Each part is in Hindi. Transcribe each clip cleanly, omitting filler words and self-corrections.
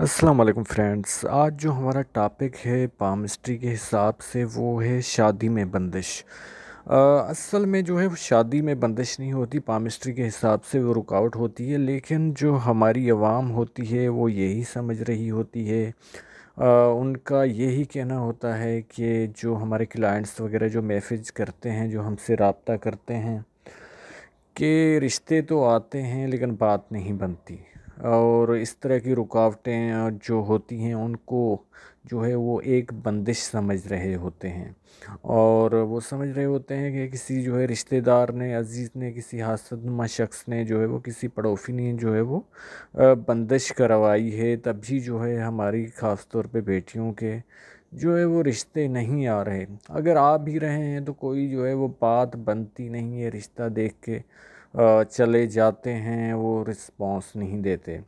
अस्सलाम वालेकुम फ्रेंड्स। आज जो हमारा टॉपिक है पामिस्ट्री के हिसाब से वो है शादी में बंदिश। असल में जो है वो शादी में बंदिश नहीं होती, पामिस्ट्री के हिसाब से वो रुकावट होती है। लेकिन जो हमारी आवाम होती है वो यही समझ रही होती है। उनका यही कहना होता है कि जो हमारे क्लाइंट्स वगैरह जो मैसेज करते हैं, जो हमसे रब्ता करते हैं, कि रिश्ते तो आते हैं लेकिन बात नहीं बनती। और इस तरह की रुकावटें जो होती हैं उनको जो है वो एक बंदिश समझ रहे होते हैं। और वो समझ रहे होते हैं कि किसी जो है रिश्तेदार ने, अजीज़ ने, किसी हासनुमा शख्स ने जो है वो, किसी पड़ोसी ने जो है वो बंदिश करवाई है, तभी जो है हमारी ख़ास तौर पे बेटियों के जो है वो रिश्ते नहीं आ रहे। अगर आ भी रहे हैं तो कोई जो है वो बात बनती नहीं है, रिश्ता देख के चले जाते हैं, वो रिस्पॉन्स नहीं देते।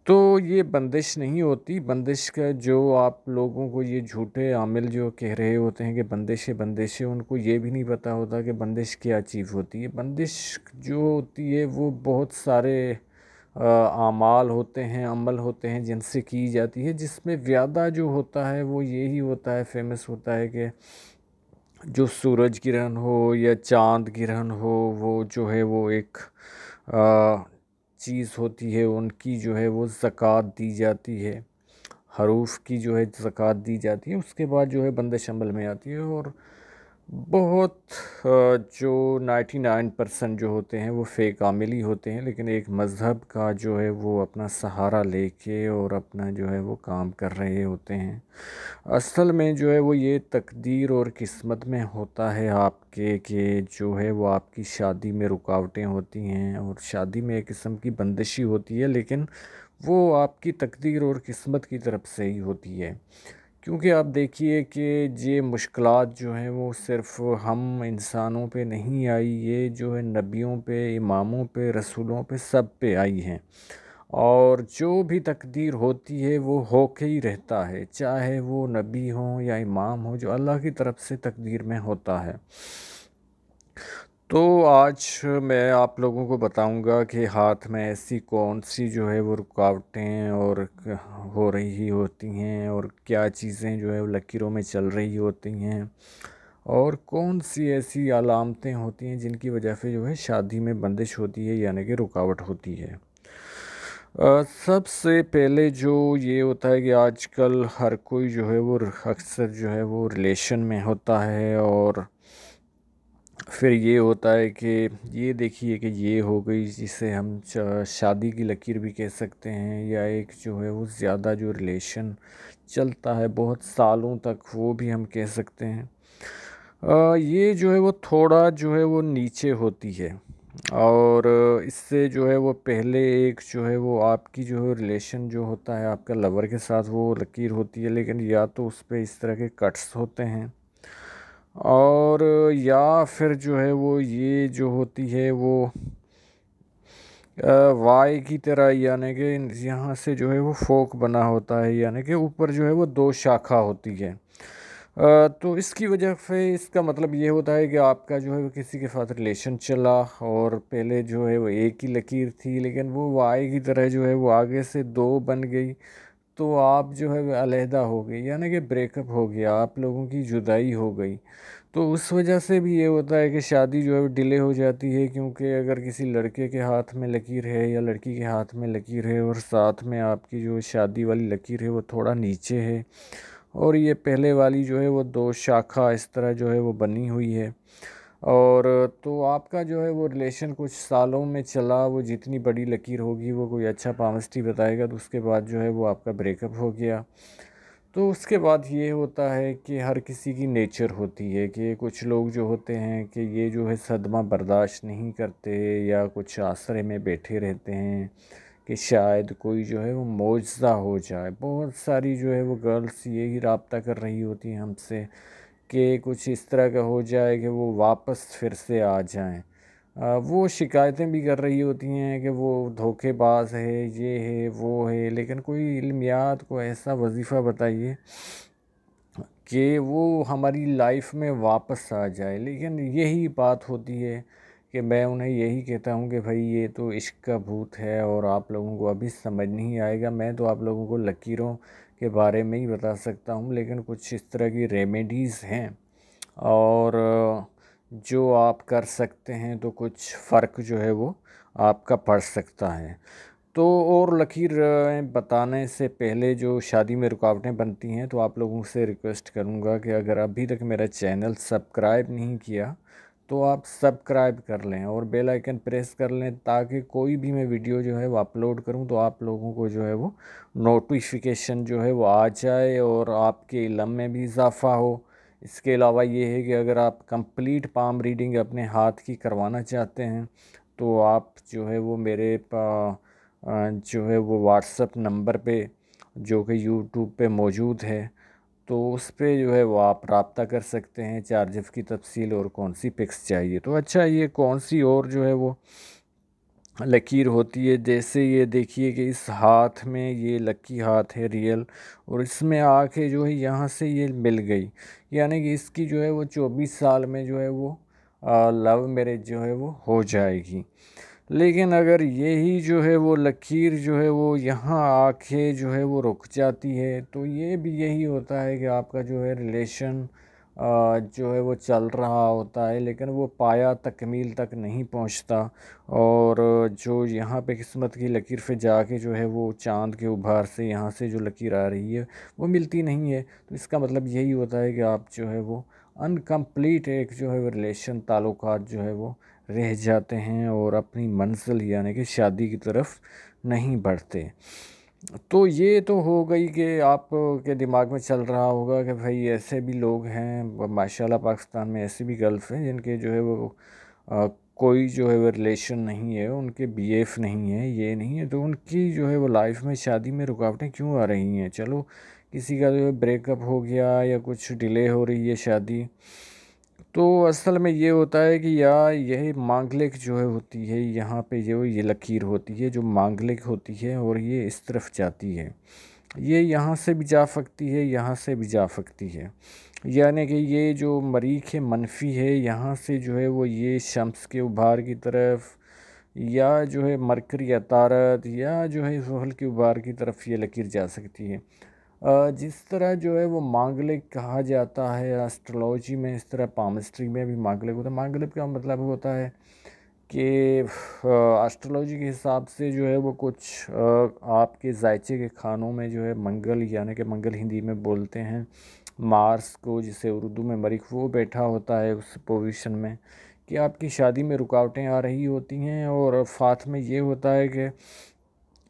तो ये बंदिश नहीं होती। बंदिश का जो आप लोगों को ये झूठे आमिल जो कह रहे होते हैं कि बंदिश है, उनको ये भी नहीं पता होता कि बंदिश क्या चीज़ होती है। बंदिश जो होती है वो बहुत सारे आमाल होते हैं, अमल होते हैं जिनसे की जाती है, जिसमें ज़्यादा जो होता है वो यही होता है, फेमस होता है कि जो सूरज ग्रहण हो या चाँद ग्रहण हो, वो जो है वो एक चीज़ होती है, उनकी जो है वो ज़कात दी जाती है। हरूफ की जो है ज़कात दी जाती है, उसके बाद जो है बंदिश अमल में आती है। और बहुत जो 99% जो होते हैं वो फ़ेक आमिल ही होते हैं, लेकिन एक मज़हब का जो है वो अपना सहारा लेके और अपना जो है वो काम कर रहे होते हैं। असल में जो है वो ये तकदीर और किस्मत में होता है आपके, कि जो है वो आपकी शादी में रुकावटें होती हैं और शादी में एक किस्म की बंदिशी होती है, लेकिन वो आपकी तकदीर और किस्मत की तरफ से ही होती है। क्योंकि आप देखिए कि ये मुश्किलात जो हैं वो सिर्फ़ हम इंसानों पे नहीं आई, ये जो है नबियों पे, इमामों पे, रसूलों पे, सब पे आई हैं। और जो भी तकदीर होती है वो होके ही रहता है, चाहे वो नबी हों या इमाम हो, जो अल्लाह की तरफ से तकदीर में होता है। तो आज मैं आप लोगों को बताऊंगा कि हाथ में ऐसी कौन सी जो है वो रुकावटें और हो रही होती हैं, और क्या चीज़ें जो है वो लकीरों में चल रही होती हैं, और कौन सी ऐसी अलामतें होती हैं जिनकी वजह से जो है शादी में बंदिश होती है, यानी कि रुकावट होती है। सबसे पहले जो ये होता है कि आजकल हर कोई जो है वो अक्सर जो है वो रिलेशन में होता है। और फिर ये होता है कि ये देखिए कि ये हो गई जिसे हम शादी की लकीर भी कह सकते हैं, या एक जो है वो ज़्यादा जो रिलेशन चलता है बहुत सालों तक, वो भी हम कह सकते हैं। ये जो है वो थोड़ा जो है वो नीचे होती है। और इससे जो है वो पहले एक जो है वो आपकी जो है रिलेशन जो होता है आपका लवर के साथ, वो लकीर होती है, लेकिन या तो उस पे इस तरह के कट्स होते हैं, और या फिर जो है वो ये जो होती है वो वाई की तरह, यानी कि यहाँ से जो है वो फोक बना होता है, यानी कि ऊपर जो है वो दो शाखा होती है। तो इसकी वजह से इसका मतलब ये होता है कि आपका जो है वो किसी के साथ रिलेशन चला, और पहले जो है वो एक ही लकीर थी, लेकिन वो वाई की तरह जो है वो आगे से दो बन गई। तो आप जो है वो अलहदा हो गई, यानी कि ब्रेकअप हो गया, आप लोगों की जुदाई हो गई। तो उस वजह से भी ये होता है कि शादी जो है वो डिले हो जाती है, क्योंकि अगर किसी लड़के के हाथ में लकीर है या लड़की के हाथ में लकीर है, और साथ में आपकी जो शादी वाली लकीर है वो थोड़ा नीचे है, और ये पहले वाली जो है वो दो शाखा इस तरह जो है वो बनी हुई है, और तो आपका जो है वो रिलेशन कुछ सालों में चला, वो जितनी बड़ी लकीर होगी वो कोई अच्छा पामिस्ट्री बताएगा, तो उसके बाद जो है वो आपका ब्रेकअप हो गया। तो उसके बाद ये होता है कि हर किसी की नेचर होती है कि कुछ लोग जो होते हैं कि ये जो है सदमा बर्दाश्त नहीं करते, या कुछ आसरे में बैठे रहते हैं कि शायद कोई जो है वो मुआवजा हो जाए। बहुत सारी जो है वो गर्ल्स यही रब्ता कर रही होती हैं हमसे कि कुछ इस तरह का हो जाए कि वो वापस फिर से आ जाएं। वो शिकायतें भी कर रही होती हैं कि वो धोखेबाज है, ये है, वो है, लेकिन कोई इल्मियात को ऐसा वजीफ़ा बताइए कि वो हमारी लाइफ में वापस आ जाए। लेकिन यही बात होती है कि मैं उन्हें यही कहता हूँ कि भाई ये तो इश्क का भूत है और आप लोगों को अभी समझ नहीं आएगा। मैं तो आप लोगों को लकीरों के बारे में ही बता सकता हूँ, लेकिन कुछ इस तरह की रेमेडीज़ हैं और जो आप कर सकते हैं तो कुछ फ़र्क जो है वो आपका पड़ सकता है। तो और लकीर बताने से पहले जो शादी में रुकावटें बनती हैं, तो आप लोगों से रिक्वेस्ट करूंगा कि अगर अभी तक मेरा चैनल सब्सक्राइब नहीं किया तो आप सब्सक्राइब कर लें और बेल आइकन प्रेस कर लें, ताकि कोई भी मैं वीडियो जो है वो अपलोड करूं तो आप लोगों को जो है वो नोटिफिकेशन जो है वो आ जाए और आपके इल्म में भी इजाफ़ा हो। इसके अलावा ये है कि अगर आप कंप्लीट पाम रीडिंग अपने हाथ की करवाना चाहते हैं तो आप जो है वो मेरे जो है वो व्हाट्सअप नंबर पे जो कि यूट्यूब पे मौजूद है, तो उस पे जो है वो आप रब्ता कर सकते हैं चार्जेस की तफसील और कौन सी पिक्स चाहिए। तो अच्छा, ये कौन सी और जो है वो लकीर होती है, जैसे ये देखिए कि इस हाथ में ये लकी हाथ है रियल, और इसमें आके जो है यहाँ से ये मिल गई, यानी कि इसकी जो है वो 24 साल में जो है वो लव मैरिज जो है वो हो जाएगी। लेकिन अगर यही जो है वो लकीर जो है वो यहाँ आके जो है वो रुक जाती है, तो ये भी यही होता है कि आपका जो है रिलेशन जो है वो चल रहा होता है, लेकिन वो पाया तकमील तक नहीं पहुँचता। और जो यहाँ पे किस्मत की लकीर पे जाके जो है वो चांद के उभार से यहाँ से जो लकीर आ रही है वो मिलती नहीं है, तो इसका मतलब यही होता है कि आप जो है वो अनकम्प्लीट एक जो है वो रिलेशन ताल्लुकात जो है वो रह जाते हैं और अपनी मंजिल यानी कि शादी की तरफ नहीं बढ़ते। तो ये तो हो गई कि आप के दिमाग में चल रहा होगा कि भाई ऐसे भी लोग हैं माशाल्लाह, पाकिस्तान में ऐसे भी गर्ल्स हैं जिनके जो है वो कोई जो है वो रिलेशन नहीं है, उनके बीएफ नहीं है, ये नहीं है, तो उनकी जो है वो लाइफ में शादी में रुकावटें क्यों आ रही हैं। चलो किसी का जो है ब्रेकअप हो गया या कुछ डिले हो रही है शादी, तो असल में ये होता है कि या यही मांगलिक जो है होती है, यहाँ पे जो ये लकीर होती है जो मांगलिक होती है और ये इस तरफ जाती है, ये यहाँ से भी जा सकती है, यहाँ से भी जा सकती है। यानी कि ये जो मरीख है मनफी है, यहाँ से जो है वो ये शम्स के उभार की तरफ, या जो है मरकरी या तारत, या जो है ज़ुहल के उभार की तरफ ये लकीर जा सकती है। जिस तरह जो है वो मांगलिक कहा जाता है एस्ट्रोलॉजी में, इस तरह पामिस्ट्री में भी मांगलिक होता है। मांगलिक का मतलब होता है कि एस्ट्रोलॉजी के हिसाब से जो है वो कुछ आपके जायचे के खानों में जो है मंगल, यानी कि मंगल हिंदी में बोलते हैं मार्स को, जिसे उर्दू में मरीख, वो बैठा होता है उस पोजीशन में कि आपकी शादी में रुकावटें आ रही होती हैं। और साथ में ये होता है कि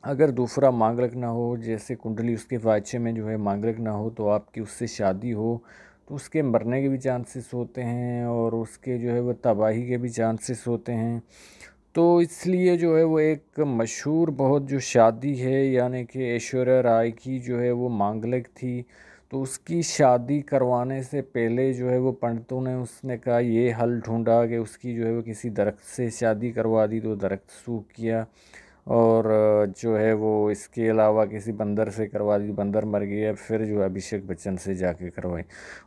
अगर दूसरा मांगलिक ना हो, जैसे कुंडली उसके वाचे में जो है मांगलिक ना हो, तो आपकी उससे शादी हो तो उसके मरने के भी चांसेस होते हैं और उसके जो है वो तबाही के भी चांसेस होते हैं। तो इसलिए जो है वो एक मशहूर बहुत जो शादी है, यानी कि ऐश्वर्या राय की जो है वो मांगलिक थी, तो उसकी शादी करवाने से पहले जो है वो पंडितों ने उसने कहा ये हल ढूंढा कि उसकी जो है वो किसी दरख्त से शादी करवा दी, तो दरख्त सूख गया। और जो है वो इसके अलावा किसी बंदर से करवा दी, बंदर मर गया, फिर जो है अभिषेक बच्चन से जाके करवाई।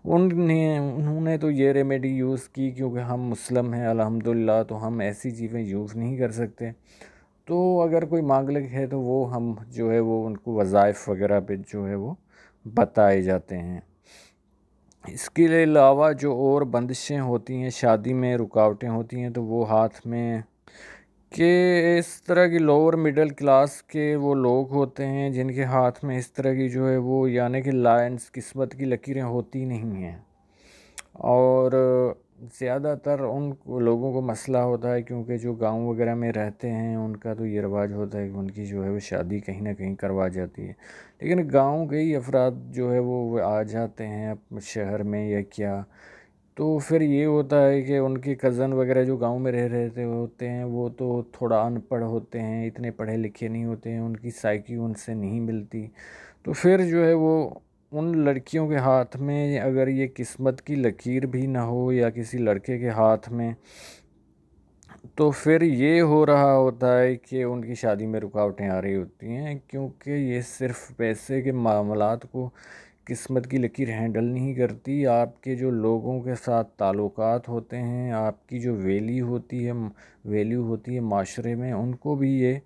उन्होंने तो ये रेमेडी यूज़ की, क्योंकि हम मुस्लिम हैं अल्हम्दुलिल्लाह, तो हम ऐसी चीज़ें यूज़ नहीं कर सकते। तो अगर कोई मांगलिक है तो वो हम जो है वो उनको वज़ाइफ वगैरह पे जो है वो बताए जाते हैं। इसके अलावा जो और बंदिशें होती हैं शादी में, रुकावटें होती हैं, तो वो हाथ में कि इस तरह की लोअर मिडिल क्लास के वो लोग होते हैं जिनके हाथ में इस तरह की जो है वो, यानी कि लाइंस किस्मत की लकीरें होती नहीं हैं। और ज़्यादातर उन लोगों को मसला होता है, क्योंकि जो गांव वगैरह में रहते हैं उनका तो ये रिवाज होता है कि उनकी जो है वो शादी कहीं ना कहीं करवा जाती है। लेकिन गांव के ही अफराद जो है वो आ जाते हैं अब शहर में या क्या, तो फिर ये होता है कि उनके कज़न वगैरह जो गांव में रह रहे होते हैं वो तो थोड़ा अनपढ़ होते हैं, इतने पढ़े लिखे नहीं होते हैं, उनकी साइकी उनसे नहीं मिलती। तो फिर जो है वो उन लड़कियों के हाथ में अगर ये किस्मत की लकीर भी ना हो या किसी लड़के के हाथ में, तो फिर ये हो रहा होता है कि उनकी शादी में रुकावटें आ रही होती हैं, क्योंकि ये सिर्फ पैसे के मामलात को किस्मत की लकीर हैंडल नहीं करती। आपके जो लोगों के साथ ताल्लुकात होते हैं, आपकी जो वैल्यू होती है माशरे में, उनको भी ये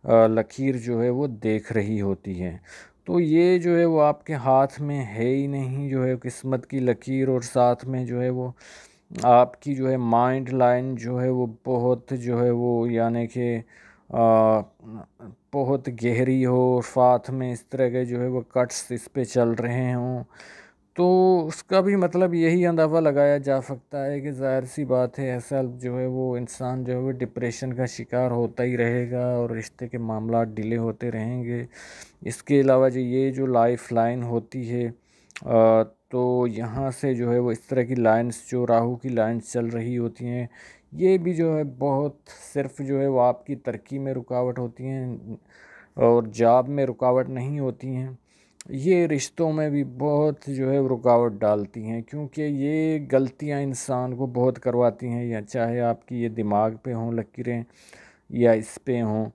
लकीर जो है वो देख रही होती है। तो ये जो है वो आपके हाथ में है ही नहीं जो है किस्मत की लकीर, और साथ में जो है वो आपकी जो है माइंड लाइन जो है वो बहुत जो है वो यानी कि बहुत गहरी हो, और साथ में इस तरह के जो है वो कट्स इस पे चल रहे हों, तो उसका भी मतलब यही अंदाज़ा लगाया जा सकता है कि ज़ाहिर सी बात है ऐसा जो है वो इंसान जो है वो डिप्रेशन का शिकार होता ही रहेगा और रिश्ते के मामला डिले होते रहेंगे। इसके अलावा जो ये जो लाइफ लाइन होती है, तो यहाँ से जो है वो इस तरह की लाइंस, जो राहु की लाइंस चल रही होती हैं, ये भी जो है बहुत सिर्फ जो है वो आपकी तरक्की में रुकावट होती हैं और जॉब में रुकावट नहीं होती हैं। ये रिश्तों में भी बहुत जो है रुकावट डालती हैं, क्योंकि ये गलतियाँ इंसान को बहुत करवाती हैं, या चाहे आपकी ये दिमाग पे हों लकीरें या इस पे हों।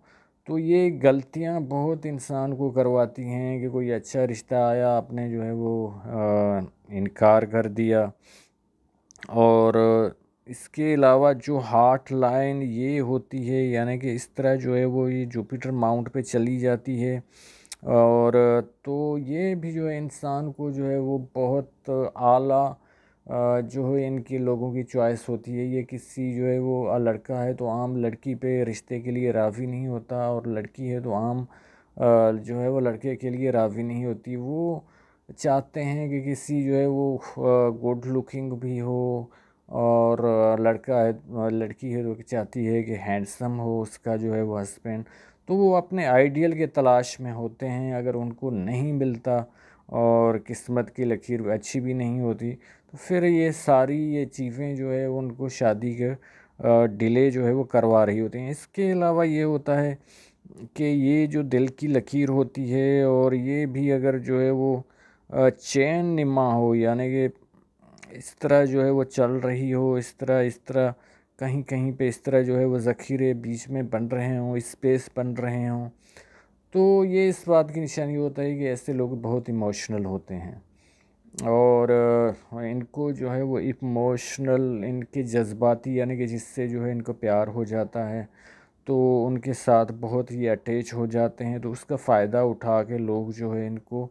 तो ये गलतियाँ बहुत इंसान को करवाती हैं कि कोई अच्छा रिश्ता आया, आपने जो है वो इनकार कर दिया। और इसके अलावा जो हार्ट लाइन ये होती है, यानी कि इस तरह जो है वो ये जुपिटर माउंट पे चली जाती है, और तो ये भी जो है इंसान को जो है वो बहुत आला जो है इनके लोगों की चॉइस होती है। ये किसी जो है वो लड़का है तो आम लड़की पे रिश्ते के लिए राज़ी नहीं होता, और लड़की है तो आम जो है वो लड़के के लिए राज़ी नहीं होती। वो चाहते हैं कि किसी जो है वो गुड लुकिंग भी हो, और लड़का है लड़की है तो चाहती है कि हैंडसम हो उसका जो है वो हस्बैंड। तो वो अपने आइडियल के तलाश में होते हैं। अगर उनको नहीं मिलता और किस्मत की लकीर अच्छी भी नहीं होती, तो फिर ये चीज़ें जो है वो उनको शादी के डिले जो है वो करवा रही होती हैं। इसके अलावा ये होता है कि ये जो दिल की लकीर होती है, और ये भी अगर जो है वो चैन निमा हो, यानी कि इस तरह जो है वो चल रही हो, इस तरह कहीं कहीं पे इस तरह जो है वो ज़ख़ीरे बीच में बन रहे हों, स्पेस बन रहे हों, तो ये इस बात की निशानी होता है कि ऐसे लोग बहुत इमोशनल होते हैं। और इनको जो है वो इमोशनल, इनके जज्बाती, यानी कि जिससे जो है इनको प्यार हो जाता है तो उनके साथ बहुत ही अटैच हो जाते हैं। तो उसका फ़ायदा उठा के लोग जो है इनको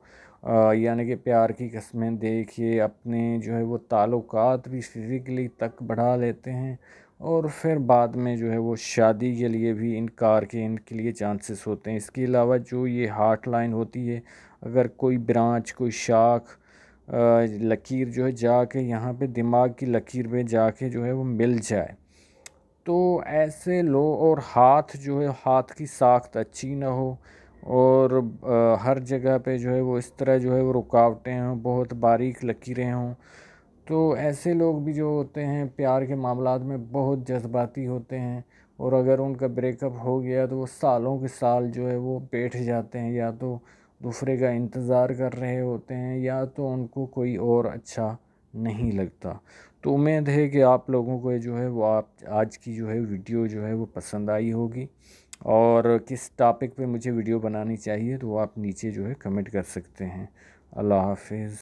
यानी कि प्यार की कस्में दे के अपने जो है वो ताल्लुकात भी फिज़िकली तक बढ़ा लेते हैं, और फिर बाद में जो है वो शादी के लिए भी इनकार के इनके लिए चांसेस होते हैं। इसके अलावा जो ये हार्ट लाइन होती है, अगर कोई ब्रांच, कोई शाख लकीर जो है जाके यहाँ पे दिमाग की लकीर में जाके जो है वो मिल जाए, तो ऐसे लो, और हाथ जो है हाथ की साख्त अच्छी ना हो, और हर जगह पे जो है वो इस तरह जो है वो रुकावटें हों, बहुत बारीक लकीरें हों, तो ऐसे लोग भी जो होते हैं प्यार के मामलात में बहुत जज्बाती होते हैं। और अगर उनका ब्रेकअप हो गया तो वो सालों के साल जो है वो बैठ जाते हैं, या तो दूसरे का इंतज़ार कर रहे होते हैं, या तो उनको कोई और अच्छा नहीं लगता। तो उम्मीद है कि आप लोगों को जो है वो आप आज की जो है वीडियो जो है वो पसंद आई होगी, और किस टॉपिक पे मुझे वीडियो बनानी चाहिए तो आप नीचे जो है कमेंट कर सकते हैं। अल्लाह हाफिज़।